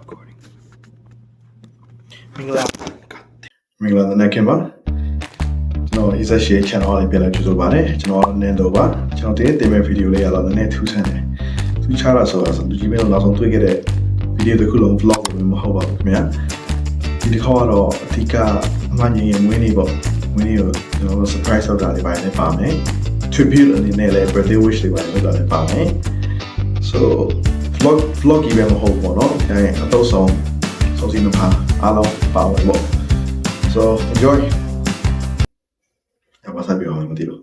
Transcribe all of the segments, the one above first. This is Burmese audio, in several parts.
recording မင်္ဂလာတဲ့နေ့ခင်ဗျာကျွန်တော် Isa Share Channel လေးပြန်လည်ကြိုဆိုပါရစေကျွန်တော်နင်းတော့ပါကျွန်တော်တင်မဲ့ဗီဒီယိုလေးရတော့နည်းနည်းထူးဆန်းတယ်သူချတာဆိုတော့ဒီမဲ့တော့နောက်ဆုံးတွေ့ခဲ့တဲ့ဗီဒီယိုတစ်ခုလုံး vlog လို့မဟုတ်ပါဘူးခင်ဗျာဒီတစ်ခါကတော့အထူးကအမှန်ကြီးရင်မွေးနေ့ပေါ့မွေးနေ့ကိုကျွန်တော် surprise လုပ်တာလေးပိုင်းနဲ့ပါမယ် tribute အနေနဲ့လည်း birthday wish လေးပိုင်းလုပ်တာလေးပါမယ် so vlog ကြီးပဲမဟုတ်ဘူးပေါ့နော်အဲအတော့ဆုံးစီမပါအားလုံးပါဝင်ပေါ့ so enjoy ရပါစားပြောင်းမသိလို့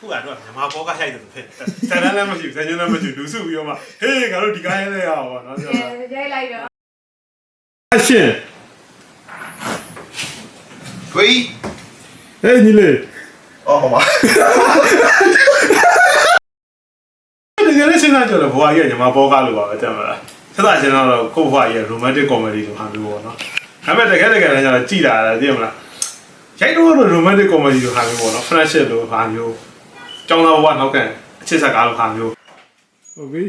ခုကတော့မြန်မာဘောကရိုက်တယ်ဖြစ်တယ်။တန်တန်းလည်းမရှိဘူး၊ဇန်ညွန်းလည်းမရှိဘူးလူစုပြီးတော့မှဟေးငါတို့ဒီကားရဲလဲရအောင်ပေါ့နော်ပြောတာ။ရိုက်လိုက်တော့အရှင်ခွေးဟေးညီလေးအော်ဟောပါတကယ်လည်းစဉ်းစားကြတော့ဘွားကြီးကမြန်မာဘောကလို့ပါပဲတဲ့မလား။ဆက်စားရှင်တော့ကိုယ့်ဘွားကြီးက romantic comedy ဆိုဟာမျိုးပေါ့နော်။ဒါပေမဲ့တကယ်လည်းကျတော့ကြည်တာလည်းသိမလား။ရိုက်တော့ romantic comedy ဆိုဟာမျိုးပေါ့နော် friendship လို့ဟာမျိုးကျောင်းသားဘဝနောက်ကန်အချစ်ဆက်ကားလိုဟာမျိုးဟုတ်ပြီ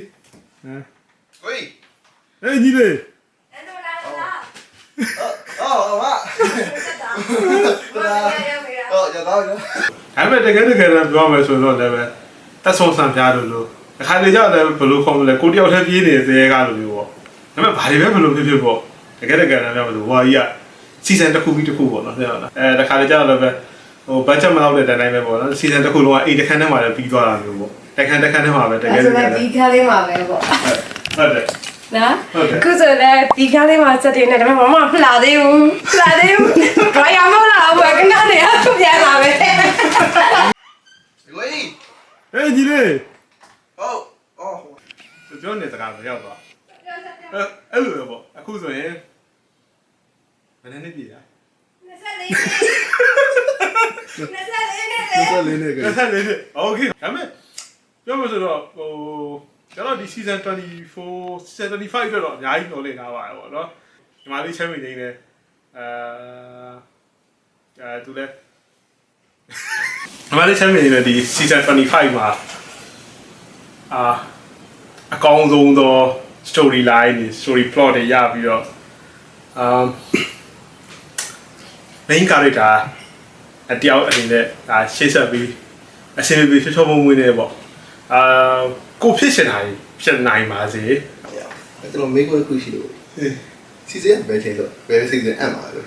ခွေးဟေးညီလေးအော်ဟောပါအော်ရတော့ရဒါပေမဲ့တကယ်ပြောမယ်ဆိုတော့လည်းပဲတက်ဆုံဆန်ပြားလို့အခါတလေကြောက်လည်းဘလို့ခေါ်မလဲကိုတယောက်တည်းပြေးနေတဲ့ကားလိုမျိုးပေါ့ဒါပေမဲ့ဘာတွေပဲဘလို့ဖြစ်ပေါ့တကယ်လည်းပြောမယ်ဆိုဟိုကြီးကစီဇန်တစ်ခုပြီးတစ်ခုပေါ့နော်သိရလားတခါတလေကြောက်လည်းပဲဟိုဘတ်ဂျက်မလောက်တဲ့တိုင်းပဲပေါ့နော်စီဇန်တစ်ခုလုံးကအိတ်တစ်ခန်းထဲမှာလည်းပြီးသွားတာမျိုးပေါ့တစ်ခန်းထဲမှာပဲတကယ်ဒီခန်းလေးမှာပဲပေါ့ဟုတ်တယ်နော်ခုဆိုလည်းဒီခန်းလေးမှာစက်တင်နေတယ်မမဖလာသေးဘူးဘာရမလားဘယ်ကနားနေအထူပြန်လာပဲခွေးဟေးညီလေးဟုတ်အော်ပြောနေစကားမရောက်သွားအဲ့လိုပဲပေါ့အခုဆိုရင်ဘယ်နဲ့ပြည့်လား24နှစ်โอเคဒါပေမဲ့ပြောမဆိုတော့ဟိုကျွန်တော်ဒီ season 24 season 25တော့အများကြီးပြောနေတာပါပေါ့နော်ဒီမှာလေးချမ်းမိနေတယ်သူလည်းဒီမှာလေးချမ်းမိနေတယ်ဒီ season 25မှာအကောင်းဆုံးသော story line တွေ story plot တွေရပြီးတော့main character အတယောက်အနေနဲ့ဒါရှေ့ဆက်ပြီးအစင်ပြေချောမွေးနေပေါ့ကိုဖြစ်ရှင်တာဖြစ်နိုင်ပါစေကျွန်တော်မေးခွန်းတစ်ခုရှိလို့စီဇန်ဘယ်ချိန်တော့ဘယ်စီဇန်အမှပါလို့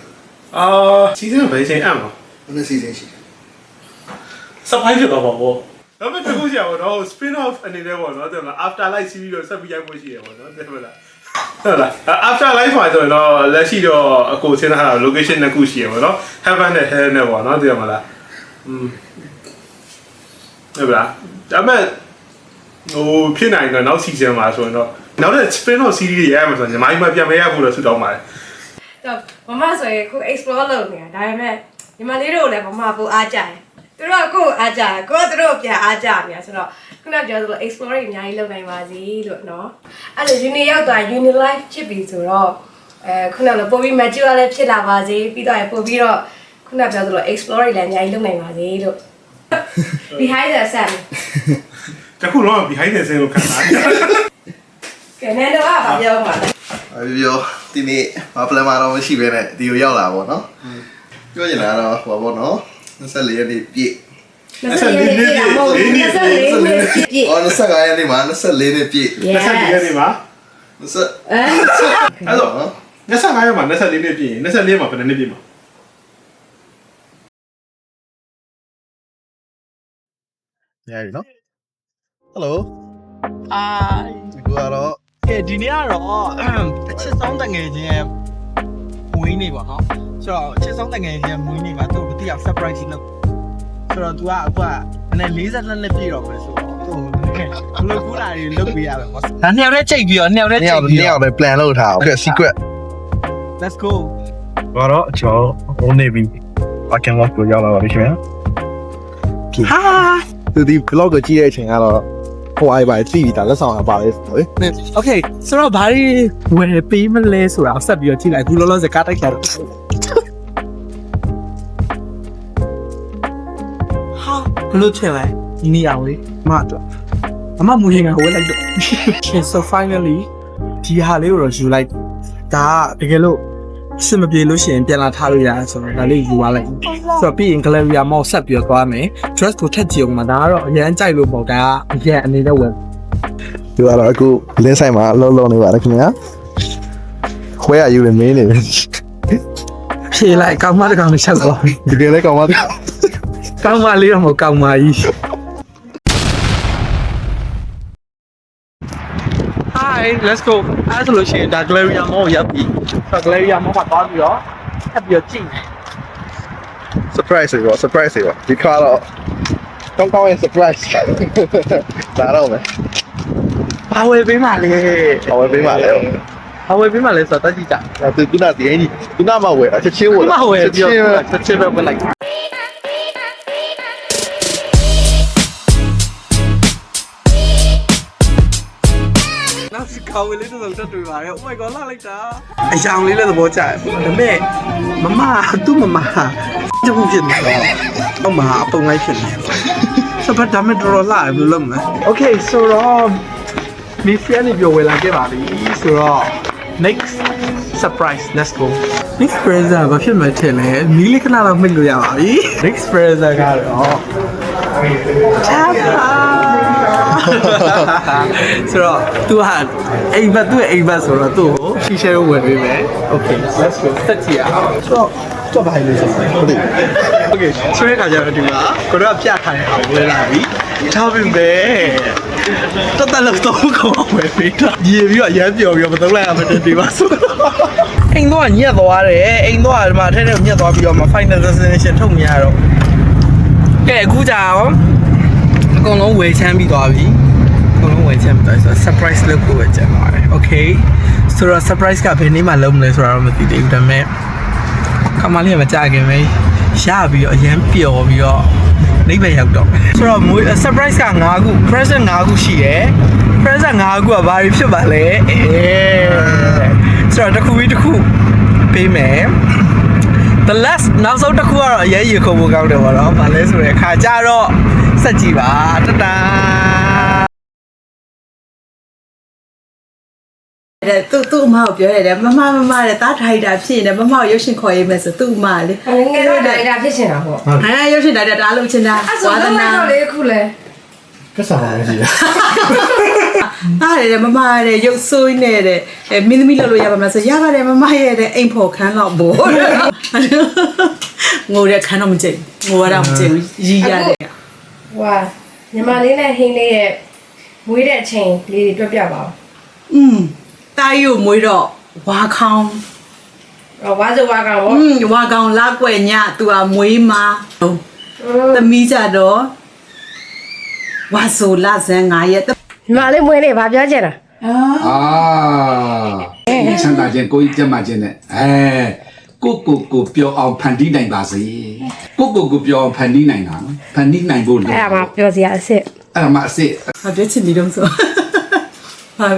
စီဇန်ဘယ်ချိန်အမှဘယ်စီဇန်ရှိလဲ surprise ဖြစ်တော့ပါဘောဒါပေမဲ့တခုရှိရပါတော့ spin off အနေနဲ့ပေါ့နော်တဲ့မလား after life series ကိုဆက်ပြီးရိုက်ဖို့ရှိရပေါ့နော်တဲ့မလားဟုတ်လား after life မှာဆိုတော့လက်ရှိတော့အကိုစဉ်းစားတာ location နှစ်ခုရှိရပါတော့ heaven နဲ့ hell နဲ့ပေါ့နော်တဲ့မလားဟုတ်လားဒါပေမဲ့ဟိုဖြစ်နိုင်တော့နောက် season မှာဆိုရင်တော့နောက်တဲ့ spin off series တွေရရမှာဆိုရင်ညီမကြီးမပြန်မရဘူးလို့ဆုတောင်းပါတယ်တော့မမဆိုရင်ခု explore လုပ်နေတာဒါပေမဲ့ညီမလေးတို့လည်းမမပူအားကြတယ်သူတို့ကကိုယ်အားကြတယ်ကိုယ်ကသူတို့ပြန်အားကြနေတာဆိုတော့ခုနပြောသလို explore တွေအများကြီးလုပ်နိုင်ပါစေလို့နော်အဲ့လို uni ရောက်သွား uni life ဖြစ်ပြီဆိုတော့ခုနကပို့ပြီး mature လည်းဖြစ်လာပါစေပြီးတော့ပို့ပြီးတော့ခုနပြောသလို explore တွေလည်းအများကြီးလုပ်နိုင်ပါစေလို့ behind the scene တခုလုံး behind the scene ကိုခက်တာကဲနေတော့ဘာပြောမှာလဲပြောဒီနေ့ဘာပလန်မှာတော့မရှိဘဲနဲ့ဒီကိုရောက်လာပေါ့နော်ပြောချင်တာတော့ဟောပေါ့နော်24ရက်နေ့ပြည့်24ရက်နေ့ပြည့်အော်25ရက်နေ့မှာ24ရက်ပြည့်24ရက်နေ့မှာအဲ့တော့25ရက်မှာ24ရက်ပြည့်ရင်24ရက်မှာဘယ်နှစ်ပြည့်မှာရပြီနော် Hello ဒီကတော့ကဲဒီနေ့ကတော့အချစ်ဆောင်တငယ်ချင်းရဲ့မွေးနေ့ပေါ့နော်ဆိုတော့အချစ်ဆောင်တငယ်ချင်းရဲ့မွေးနေ့မှာသူ့တတိယ surprise လုပ်ဆိုတော့ तू ကအခုကနည်း42နှစ်ပြည့်တော့ပဲဆိုတော့သူ့ဘယ်လိုကူလာတွေလုပ်ပေးရပဲပေါ့ဒါနှစ်ယောက်တည်းချိန်ပြီးတော့နှစ်ယောက်တည်းချိန်ပြီးနှစ်ယောက်တည်း plan လုပ်ထားအောင် secret let's go ကတော့ကျွန်တော် home နေပြီ parking lot ကိုရောက်လာပါပြီခင်ဗျာ ဟာ သူဒီ vlog ကိုကြည့်တဲ့အချိန်ကတော့ဟိုအိုင်ပါကြည့်ပြီးတာလက်ဆောင်ပါလေဆိုလေ โอเคဆိုတော့ဘာတွေဝယ်ပေးမလဲဆိုတာဆက်ပြီးတော့ကြည့်လိုက်အခုလောလောဆယ်ကားတိုက်ခါတော့ဟာဘလို့ချင်လဲဒီနေ့အောင်လေမတော့အမမူရင်ကဝယ်လိုက်တော့ so finally ဒီဟာလေးကိုတော့ယူလိုက်ဒါတကယ်လို့စင်မပြေလို့ရှိရင်ပြန်လာထားလို့ရတယ်ဆိုတော့ဒါလေးယူသွားလိုက်ဆိုတော့ပြီးရင် gallery မောက်ဆက်ပြီးတော့သွားမယ် dress ကိုထက်ကြည့်အောင်မှာဒါကတော့အရန်ကြိုက်လို့ပေါ့ဒါကအရန်အနေနဲ့ဝယ် သူကတော့အခုလင်းဆိုင်မှာအလုံးလုံးနေပါတယ်ခင်ဗျာခွဲရယူနေမင်းနေတယ် ဖြေလိုက်ကောင်းမတစ်ကောင်တစ်ချက်တော့ ဒီကလေးကောင်မ ကောင်းမလေးတော့မဟုတ်ကောင်းမကြီး Hi let's go အဲ့ဆိုလို့ရှိရင်ဒါ gallery မောက်ရပ်ပြီဆိုတော့ gallery မောက်မှာသွားပြီးတော့ထပ်ပြီးတော့ကြည့် surprise ရော surprise ရောဒီခါတော့ကောင်းရဲ့ surprise ဒါတော့မယ် ဘာဝယ်ပေးမှလဲ ဟောဝယ်ပေးပါလေ ဘာဝယ်ပေးမှလဲဆိုတော့တက်ကြည့်ကြ ဒါသူကဒီအင်းကြီးသူကမှဝယ်ချက်ချင်းဝယ် မဝယ်ပြီးတော့ချက်ချင်းပဲဝယ်လိုက်နောက်စကောင်းလေးတော့တက်တွေ့ပါရဲ့ Oh my god လာလိုက်တာအယောင်လေးလည်းသဘောကျတယ်ဒါပေမဲ့မမသူ့မမတခုဖြစ်နေတော့အမအပုံလိုက်ဖြစ်နေစပတ်ဒါမဲ့တော်လာဘယ်လိုလုပ်မလဲ Okay so တော့မိဖျက်နေပြောဝယ်လာခဲ့ပါပြီဆိုတော့ next surprise let's go next present ဘာဖြစ်မှထင်လဲမီးလေးခဏတော့မှိတ်လို့ရပါပြီ next present ကတော့ချာပါဆိုတော့ तू ဟာအိမ်ဘက်သူ့အိမ်ဘက်ဆိုတော့သူ့ကိုရှီရှဲကိုဝယ်ပေးမယ် okay let's go တက်ကြည့်အောင်ဆိုတော့တော့ဘာလို့လဲဆိုတော့ဟုတ်တယ် okay ဆွဲခါကြတော့ဒီမှာကိုတော့ပြထားတဲ့အောင်ဝယ်လာပြီထားပြီပဲတော်တော်လုံးတော့ကိုဝယ်ပေးတာရေပြီးတော့ရမ်းပျော်ပြီးတော့မသုံးလိုက်ရမှတင်ဒီပါဆိုအိမ်တော့ညက်သွားတယ်အိမ်တော့ဒီမှာအထက်ထဲညက်သွားပြီးတော့မှ final destination ထုတ်မရတော့ကဲအခုကြာရောအကုန်လုံးဝယ်ချမ်းပြီးသွားပြီအကုန်လုံးဝယ်ချမ်းပြီးသွားဆိုတော့ surprise လုပ်ဖို့ပဲကြံပါတယ် okay ဆိုတော့ surprise ကဘယ်နေ့မှလုပ်မလဲဆိုတာတော့မသိသေးဘူးဒါပေမဲ့ကမလေးကမကြခင်ပဲရပြီးတော့အရန်ပျော်ပြီးတော့နိဗ္ဗာန်ရောက်တော့ဆိုတော့ surprise က9ခု present 9ခုရှိတယ် present 9ခုကဘာတွေဖြစ်ပါလဲဆိုတော့တစ်ခုပြီးတစ်ခုပေးမယ် the last နောက်ဆုံးတစ်ခုကတော့အရေးရခုံဖို့ကောင်းတယ်ပေါ့နော်ဘာလဲဆိုရင်ခါကြတော့စက်ကြည့်ပါတတာ သူ့အမကိုပြောရတယ်မမတဲ့တားထိုက်တာဖြစ်နေတယ်မမကိုရုပ်ရှင်ခေါ်ရေးမယ်ဆိုသူ့အမလေ ငယ်တော့ဒါဖြစ်ရှင်တာပေါ့ ရုပ်ရှင်ဒါတားလို့ချင်တာ ဝါသနာလေးခုလဲ ကစားပါမယ်ကြီး တားရတယ်မမတဲ့ရုပ်ဆိုးနေတဲ့မင်းသမီးလုပ်လို့ရပါမလားဆိုရပါတယ်မမရဲ့တဲ့အိမ်ဖော်ခန်းတော့ဘို့ငိုတဲ့ခန်းတော့မကြိတ်ငိုရတော့မကြိတ်ဘူးရီးရတယ် ဟွာညီမလေးနဲ့ဟင်းလေးရဲ့မွေးတဲ့အချိန်လေးတွေတွက်ပြပါဦးတားယူမွေးတော့ဝါခေါင်း ဝါဆိုဝါကောင်ပေါ့ ဝါကောင်လာကွယ်ညသူကမွေးမှာသမီးကြတော့ဝါဆိုလာဇန်9ရက် ညီမလေးမွေးနေဗာပြောချင်တာ ချမ်းသာခြင်းကိုယ်ကျမခြင်းနဲ့ကိုပြောအောင်ဖန်တီးနိုင်ပါစေကိုပြောအောင်ဖန်တီးနိုင်တာနော်ဖန်တီးနိုင်ဖို့လို့ အဲ့ဒါမှပြောစရာအစ်စ် အဲ့ဒါမှအစ်စ် ဘာပြောချင်နေတော့ဆိုဟာ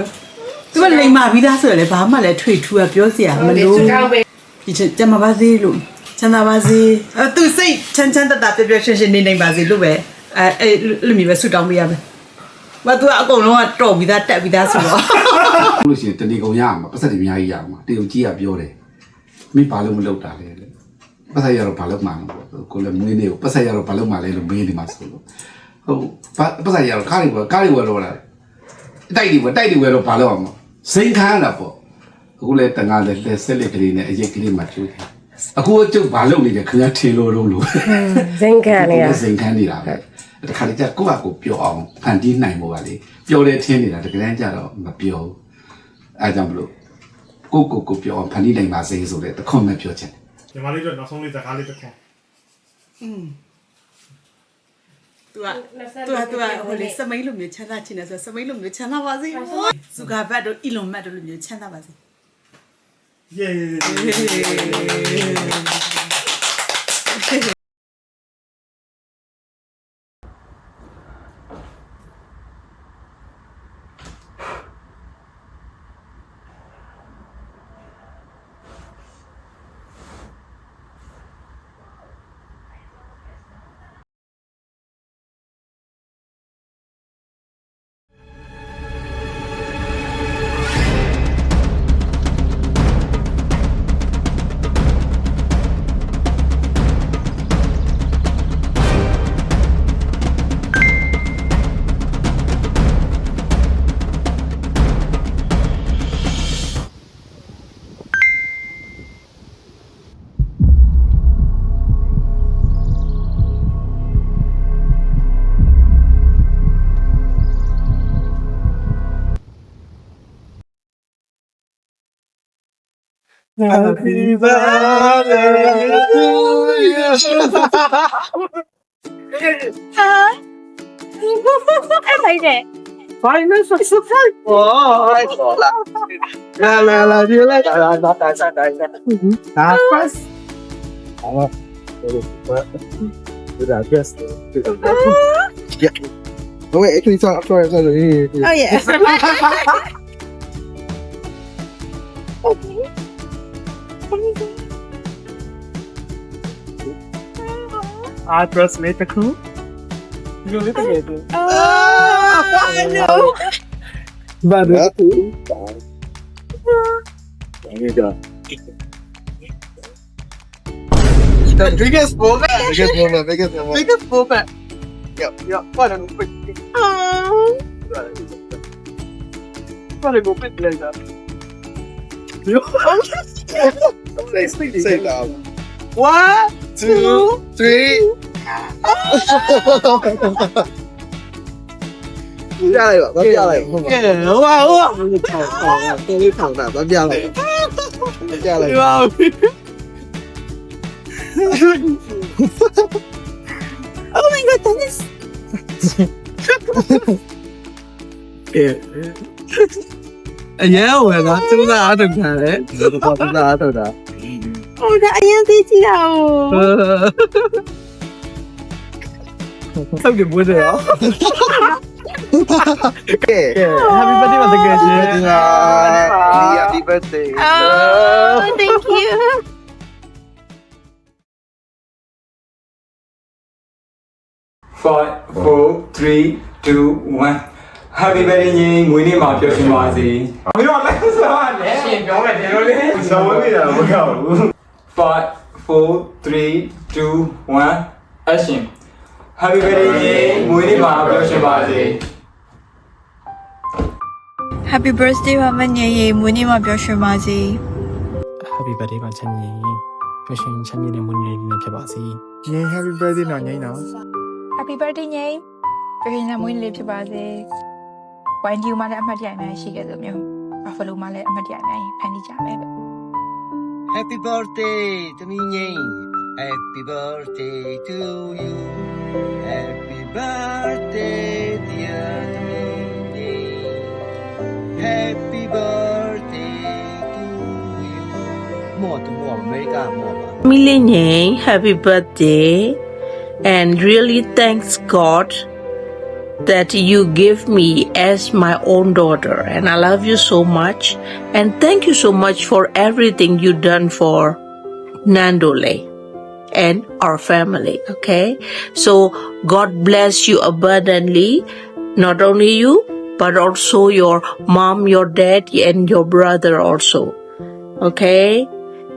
သူကလိမ်မာပြီးသားဆိုရလေဘာမှလည်းထွေထူးကပြောစရာမလို ကောင်းပေး ဒီကျမပါစေလို့ချမ်းသာပါစေသူစိတ်ချမ်းချမ်းတတပျော်ပျော်ရွှင်ရွှင်နေနိုင်ပါစေလို့ပဲအဲလူမျိုးပဲဆုတောင်းပေးရမယ်ဘာသူကအကုန်လုံးကတော်ပြီးသားတက်ပြီးသားဆိုတော့ လို့ရှိရင်တဏီကုံရအောင်ပတ်သက်တွေအများကြီးရအောင်တေုံကြီးကပြောတယ်မင်းဘာလို့မလုပ်တာလဲပတ်သက်ရတော့ဘာလို့မှမလုပ်ကိုလည်းမွေးနေကိုပတ်သက်ရတော့ဘာလို့မှလဲလို့မေးနေမှာဆိုလို့ဟုတ်ပတ်သက်ရတော့ကားတွေဝယ်တော့လားတိုက်တွေဝယ်တော့ဘာလို့အောင်စိန်ခံရတာပေါ့အခုလဲတန်ငါလဲဆက်လက်ကလေးနဲ့အရက်ကလေးမှကျိုးတယ်အခုကျုပ်ဘာလုပ်နေလဲခင်ဗျာထင်လို့လို့ ဇင်ခံနေရ စိန်ခံနေတာပဲတခါတည်းကျကိုယ့်ဟာကိုယ်ပျော်အောင်ဖန်တီးနိုင်ဖို့ပါလေပျော်တယ်ထင်နေတာတကယ်တမ်းကျတော့မပျော်ဘူးအဲကြောင့်မလို့ကိုပျော်အောင်ဖန်တီးနိုင်ပါစေဆိုတဲ့တခွန်းနဲ့ပြောချင်တယ် ညီမလေးတို့နောက်ဆုံးလေးစကားလေးတစ်ခွန်း သူကဟိုလေစမိန်လိုမျိုးချမ်းသာချင်တယ်ဆိုစမိန်လိုမျိုးချမ်းသာပါစေစုကဘတ်တို့အီလွန်မတ်တို့လိုမျိုးချမ်းသာပါစေ ယေ Happy birthday to you. အဲ့လိုက်တယ် Final success. Oh, la, you like that first. Oh, wait, actually, sorry. Oh yeah. I trust later cool. You little bit. I know. But the biggest moment. Biggest moment. Yeah. What a quick. What a go quick later. Say down. 1, 2, 3. ပြလိုက်ပါမပြလိုက်ဟုတ်ပါ ဟို လေးထောင်တာမပြလိုက်မပြလိုက် Oh my god, Dennis. Yeah, well, that's what I don't know. ဘာသာအားထုတ်တာ Oh, that I am thinking now. Something with it. Okay. Happy birthday, Mother Girl. Happy birthday. Oh, thank you. Five, 4, 3, 2, 1. Happy birthday ညီငွေနေ့မှာပြောရှင်ပါစေ။မင်းတို့လည်းစားရတယ်ရှင်ပြောမယ်ဒီလိုလေး ဆောင်းနေတာမကောက်ဘူး 5, 4, 3, 2, 1. Action. Happy birthday ညီငွေနေ့မှာပြောရှင်ပါစေ။ Happy birthday ပါမညရေမွေးနေ့မှာပြောရှင်ပါစေ Happy birthday ပါချမ်းမြေပျော်ရွှင်ချမ်းမြေတဲ့မွေးနေ့လေးဖြစ်ပါစေ Yeah, happy birthday နော်ညိနော် Happy birthday ညပျော်ရွှင်တဲ့မွေးနေ့လေးဖြစ်ပါစေ YND မှာလည်းအမှတ်တရအများကြီးရှိခဲ့သလိုမျိုး Buffalo မှာလည်းအမှတ်တရအများကြီးဖန်တီးကြမယ်လို့ Happy birthday တမီးငိမ့် Happy birthday to you Happy birthday dear တမီးငိမ့် Happy birthday to you မော်အမေရိကမော်ပါ Millennium, happy birthday, and really thanks God that you give me as my own daughter, and I love you so much, and thank you so much for everything you done for Nandole and our family. Okay, so God bless you abundantly, not only you but also your mom, your dad, and your brother also. Okay.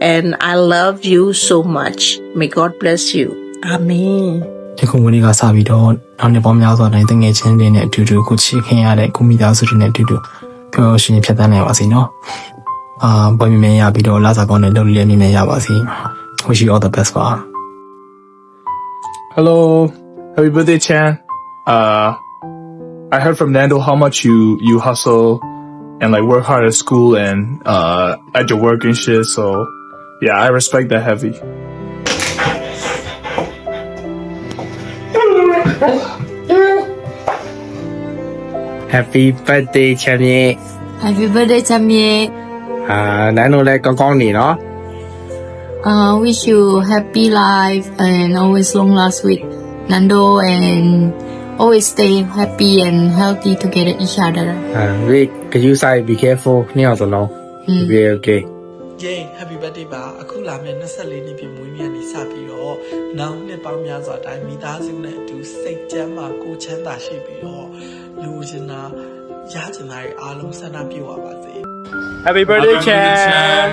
And I love you so much. May God bless you. Amen. ဒီခုမွေးနေ့ကစပြီးတော့နောက်နေ့ပေါင်းများစွာတိုင်းတငယ်ချင်းတွေနဲ့အတူတူကိုချစ်ခင်ရတဲ့ကိုမိသားစုတွေနဲ့အတူတူပျော်ရွှင်ဖြတ်သန်းနိုင်ပါစေနော်ပွဲမြင်ရပြီးတော့လာစားကောင်းတဲ့လုပ်လေးမြင်ရပါစေ Wish you all the best ပါ Hello, happy birthday, Chan. I heard from Nando how much you hustle and like work hard at school and at your work and shit. So yeah, I respect that heavy. Happy birthday ချမ်းမြေ Happy birthday ချမ်းမြေ နန်းတို့လည်းကောင်းကောင်းနေနော် wish you happy life and always long last with Nando and always stay happy and healthy together each other Wait, can you say be careful နှစ်ယောက်စလုံး Okay. Yay, happy birthday ပါအခုလာမယ့်24နှစ်ပြည့်မွေးနေ့ကနေစပြီးတော့နောက်နှစ်ပေါင်းများစွာတိုင်းမိသားစုနဲ့အတူစိတ်ကျမ်းမာကိုယ်ချမ်းသာရှိပြီးတော့လူချင်တာရချင်တာတွေအားလုံးဆန္ဒပြည့်ဝပါစေ Happy birthday, Chan.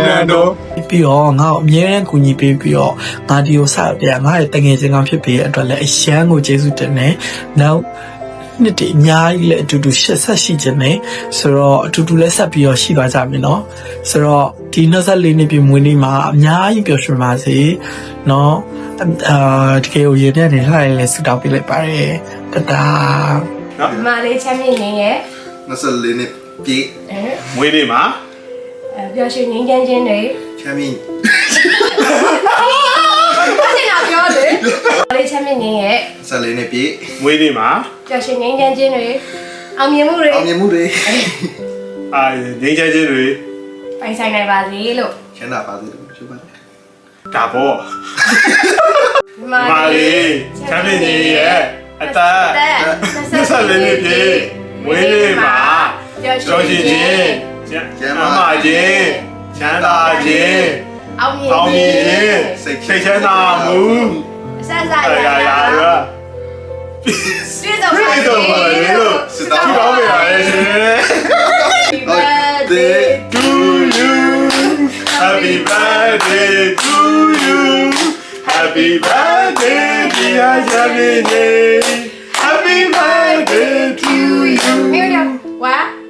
Nando. ပြီးတော့ငါ့ကိုအမြဲတမ်းကူညီပေးပြီးတော့ငါဒီကိုဆက်ပြငါ့ရဲ့တငယ်ချင်းကောင်ဖြစ်ပြီးတဲ့အတွက်လည်းအရန်ကိုကျေးဇူးတင်တယ်နောက်နှစ်တည်းအများကြီးလည်းအတူတူဆက်ရှိခြင်းနဲ့ဆိုတော့အတူတူလည်းဆက်ပြီးတော့ရှိသွားကြမယ်နော်ဆိုတော့ဒီ24နှစ်ပြည့်မွေးနေ့မှာအများကြီးပျော်ရွှင်ပါစေနော်တကယ်ကိုရည်နဲ့နေလှိုင်းလည်းဆုတောင်းပေးလိုက်ပါတယ်တတာ ဒီမှာလေးချမ်းမြေ့နေရဲ့ 24နှစ်ပြည့် မွေးနေ့မှာ ပျော်ရွှင်ငြိမ်းချမ်းခြင်းတွေ ချမ်းမြေ့ အချင်းတော်ပြောတယ်လေးချမ်းမြေ့ခြင်းရဲ့ ဆက်လေးနဲ့ပြည့် မွေးနေ့မှာ ပျော်ရွှင်ငြိမ်းချမ်းခြင်းတွေအောင်မြင်မှုတွေ အောင်မြင်မှုတွေ ငြိမ်းချမ်းခြင်းတွေ ပိုင်ဆိုင်နိုင်ပါစေလို့ ချမ်းသာပါစေလို့ပြောပါတယ် ဒါပေါ့မာလေးချမ်းမြေ့ခြင်းရဲ့အသက်24နှစ်ပြည့်မွေးနေ့မှာပျော်ရွှင်ခြင်းကျမ်းမာခြင်းချမ်းသာခြင်း အောင်မြင် အောင်မြင်ခြင်းစိတ်ချမ်းသာမှု အဆက်ဆက်ရရ ပြေတော့ပါလေလို့စစ်တောင်းပါရရှင် birthday to you Happy birthday to you Happy birthday dear Jamie Happy birthday to you မြို့ရောက်ဝါ